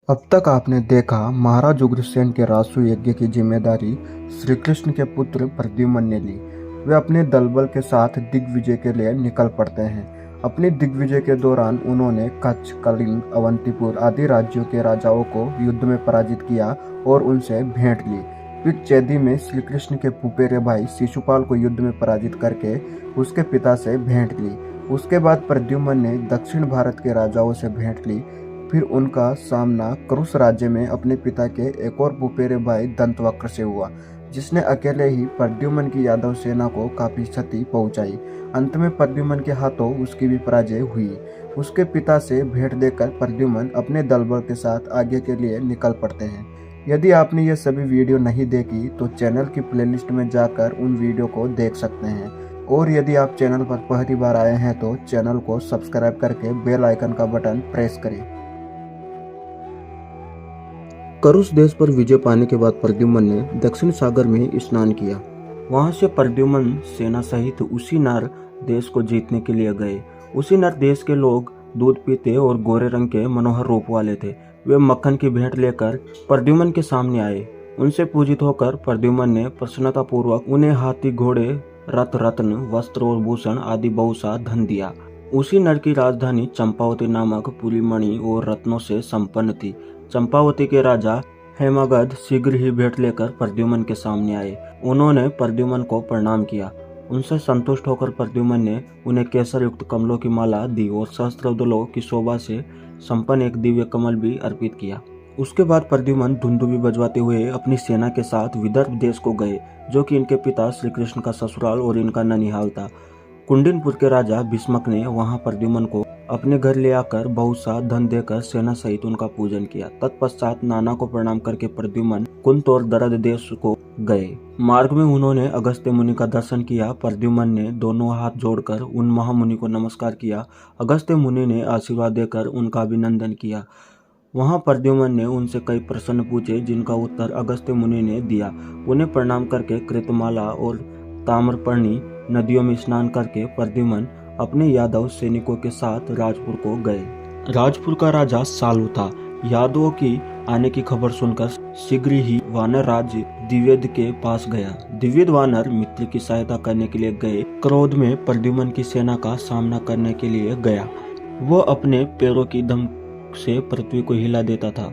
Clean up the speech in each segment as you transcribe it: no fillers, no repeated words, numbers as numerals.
अब तक आपने देखा महाराज उग्रसेन के रासु यज्ञ की जिम्मेदारी श्री कृष्ण के पुत्र प्रद्युम्न ने ली। वे अपने दलबल के साथ दिग्विजय के लिए निकल पड़ते हैं। अपनी दिग्विजय के दौरान उन्होंने कच्छ, कलिंग, अवंतीपुर आदि राज्यों के राजाओं को युद्ध में पराजित किया और उनसे भेंट ली। फिर चैदी में श्री कृष्ण के फुफेरे भाई शिशुपाल को युद्ध में पराजित करके उसके पिता से भेंट ली। उसके बाद प्रद्युम्न ने दक्षिण भारत के राजाओं से भेंट ली। फिर उनका सामना करुष राज्य में अपने पिता के एक और फुफेरे भाई दंतवक्र से हुआ, जिसने अकेले ही प्रद्युम्न की यादव सेना को काफी क्षति पहुंचाई। अंत में प्रद्युम्न के हाथों उसकी भी पराजय हुई। उसके पिता से भेंट देकर प्रद्युम्न अपने दलबल के साथ आगे के लिए निकल पड़ते हैं। यदि आपने ये सभी वीडियो नहीं देखी तो चैनल की प्लेलिस्ट में जाकर उन वीडियो को देख सकते हैं। और यदि आप चैनल पर पहली बार आए हैं तो चैनल को सब्सक्राइब करके बेल आइकन का बटन प्रेस करें। करुष देश पर विजय पाने के बाद प्रद्युम्न ने दक्षिण सागर में स्नान किया। वहां से प्रद्युम्न सेना सहित उसी नर देश को जीतने के लिए गए। उसी नर देश के लोग दूध पीते और गोरे रंग के मनोहर रूप वाले थे। वे मक्खन की भेंट लेकर प्रद्युम्न के सामने आए। उनसे पूजित होकर प्रद्युम्न ने प्रसन्नतापूर्वक उन्हें हाथी, घोड़े, रथ, रत्न, वस्त्र और भूषण आदि बहुत सा धन दिया। उसी नर की राजधानी चंपावती नामक पुरी मणि और रत्नों से संपन्न थी। चंपावती के राजा हेमागध शीघ्र ही भेंट लेकर प्रद्युम्न के सामने आए। उन्होंने प्रद्युम्न को प्रणाम किया। उनसे संतुष्ट होकर प्रद्युम्न ने उन्हें केसर युक्त कमलों की माला दी और सहस्त्रदलों की शोभा से संपन्न एक दिव्य कमल भी अर्पित किया। उसके बाद प्रद्युम्न धुंदुभी बजवाते हुए अपनी सेना के साथ विदर्भ देश को गए, जो कि इनके पिता श्री कृष्ण का ससुराल और इनका ननिहाल था। कुंडिनपुर के राजा भीष्मक ने वहां प्रद्युम्न को अपने घर ले आकर बहुत सा धन देकर सेना सहित उनका पूजन किया। तत्पश्चात नाना को प्रणाम करके प्रद्युम्न कुंत और दरद देश को गए। मार्ग में उन्होंने अगस्त्य मुनि का दर्शन किया। प्रद्युम्न ने दोनों हाथ जोड़कर उन महामुनि को नमस्कार किया। अगस्त्य मुनि ने आशीर्वाद देकर उनका अभिनंदन किया। वहां प्रद्युम्न ने उनसे कई प्रश्न पूछे, जिनका उत्तर अगस्त्य मुनि ने दिया। उन्हें प्रणाम करके कृतमाला और ताम्रपर्णी नदियों में स्नान करके प्रद्युम्न अपने यादव सैनिकों के साथ राजपुर को गए। राजपुर का राजा सालू था। यादवों की आने की खबर सुनकर शीघ्र ही वानर राज दिव्यद के पास गया। दिव्यद वानर मित्र की सहायता करने के लिए गए। क्रोध में प्रद्युम्न की सेना का सामना करने के लिए गया। वह अपने पैरों की दम से पृथ्वी को हिला देता था।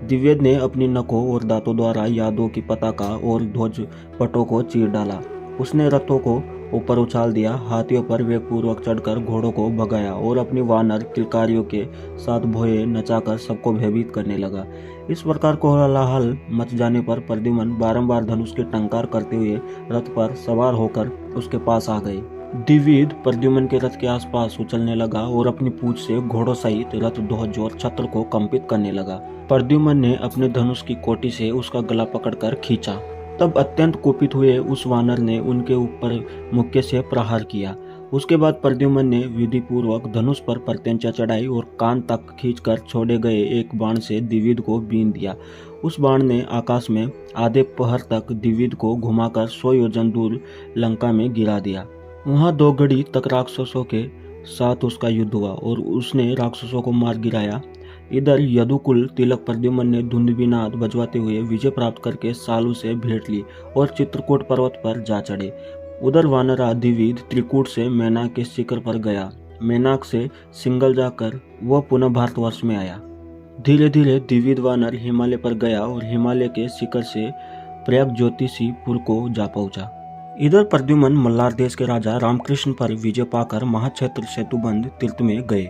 दिव्यद ने अपनी नखों और दांतों द्वारा यादवों की पताका और ध्वज पटों को चीर डाला। उसने रथों को ऊपर उछाल दिया, हाथियों पर वेगपूर्वक चढ़कर घोड़ों को भगाया और अपनी वानर किलकारियों के साथ भोये नचाकर सबको भयभीत करने लगा। इस प्रकार कोलाहल मच जाने पर प्रद्युम्न बारंबार धनुष के टंकार करते हुए रथ पर सवार होकर उसके पास आ गए। दिव्यद प्रद्युम्न के रथ के आसपास उछलने लगा और अपनी पूंछ से घोड़ों सहित रथ, ध्वज और छत्र को कंपित करने लगा। प्रद्युम्न ने अपने धनुष की कोटी से उसका गला पकड़कर खींचा। तब अत्यंत कुपित हुए उस वानर ने उनके ऊपर मुक्के से प्रहार किया। उसके बाद प्रद्युम्न ने विधि पूर्वक धनुष पर प्रत्यंचा चढ़ाई और कान तक खींचकर छोड़े गए एक बाण से दिव्यद को बीन दिया। उस बाण ने आकाश में आधे पहर तक दिव्यद को घुमाकर 100 योजन दूर लंका में गिरा दिया। वहां 2 घड़ी तक राक्षसों के साथ उसका युद्ध हुआ और उसने राक्षसों को मार गिराया। इधर यदुकुल तिलक प्रद्युम्न ने धुंदुभीनाद बजवाते हुए विजय प्राप्त करके सालू से भेंट ली और चित्रकूट पर्वत पर जा चढ़े। उधर वानरा दिव्यद त्रिकूट से मैनाक के शिखर पर गया। मैनाक से सिंगल जाकर वह पुनः भारतवर्ष में आया। धीरे धीरे दिव्यद वानर हिमालय पर गया और हिमालय के शिखर से प्रयाग ज्योतिषीपुर को जा पहुंचा। इधर प्रद्युम्न मल्लार देश के राजा रामकृष्ण पर विजय पाकर महाक्षेत्र सेतुबंध तीर्थ में गए।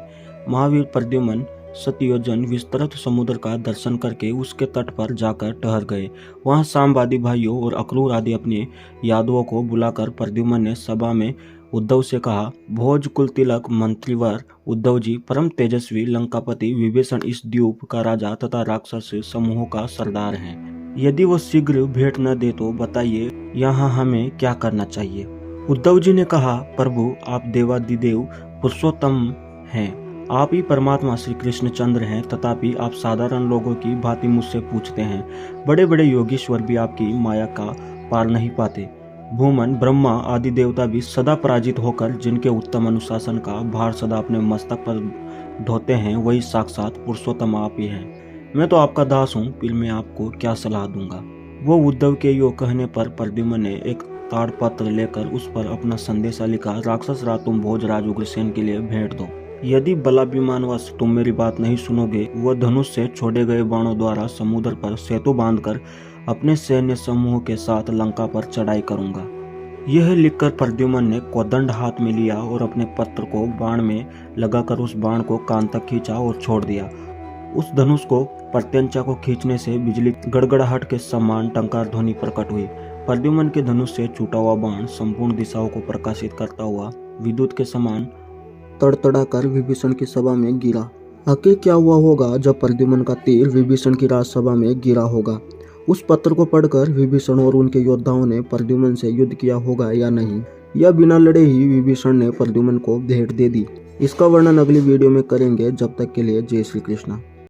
महावीर प्रद्युम्न 7 योजन विस्तृत समुद्र का दर्शन करके उसके तट पर जाकर ठहर गए। वहां सामवादी भाइयों और अक्रूर आदि अपने यादवों को बुलाकर प्रद्युम्न ने सभा में उद्धव से कहा, भोज कुल तिलक मंत्रीवर उद्धव जी परम तेजस्वी लंकापति विभीषण इस द्वीप का राजा तथा राक्षस समूह का सरदार हैं। यदि वो शीघ्र भेंट न दे तो बताइए यहाँ हमें क्या करना चाहिए। उद्धव जी ने कहा, प्रभु आप देवादिदेव पुरुषोत्तम हैं, आप ही परमात्मा श्री कृष्णचंद्र हैं, तथापि आप साधारण लोगों की भांति मुझसे पूछते हैं। बड़े बड़े योगीश्वर भी आपकी माया का पार नहीं पाते। भूमन, ब्रह्मा आदि देवता भी सदा पराजित होकर जिनके उत्तम अनुशासन का भार सदा अपने मस्तक पर ढोते हैं, वही साक्षात पुरुषोत्तम आप ही हैं। मैं तो आपका दास हूँ, फिर मैं आपको क्या सलाह दूंगा। वो उद्धव के यो कहने पर प्रद्युम्न ने एक ताड़पत्र लेकर उस पर अपना संदेशा लिखा, राक्षस राज तुम भोजराज उग्रसेन के लिए भेंट दो। यदि बलाभिमानवश तुम मेरी बात नहीं सुनोगे, वह धनुष से छोड़े गए बाणों द्वारा समुद्र पर सेतु बांधकर अपने सैन्य समूह के साथ लंका पर चढ़ाई करूंगा। यह लिखकर प्रद्युम्न ने कोदंड हाथ में लिया और अपने पत्र को बाण में लगाकर उस बाण को कान तक खींचा और छोड़ दिया। उस धनुष को प्रत्यंचा को खींचने से बिजली गड़गड़ाहट के समान टंकार ध्वनि प्रकट हुई। प्रद्युम्न के धनुष से छूटा हुआ बाण संपूर्ण दिशाओं को प्रकाशित करता हुआ विद्युत के समान तड़तड़ाकर विभीषण की सभा में गिरा। आखिर क्या हुआ होगा जब प्रद्युम्न का तीर विभीषण की राजसभा में गिरा होगा? उस पत्र को पढ़कर विभीषण और उनके योद्धाओं ने प्रद्युम्न से युद्ध किया होगा या नहीं, या बिना लड़े ही विभीषण ने प्रद्युम्न को भेंट दे दी? इसका वर्णन अगली वीडियो में करेंगे। जब तक के लिए जय श्री कृष्ण।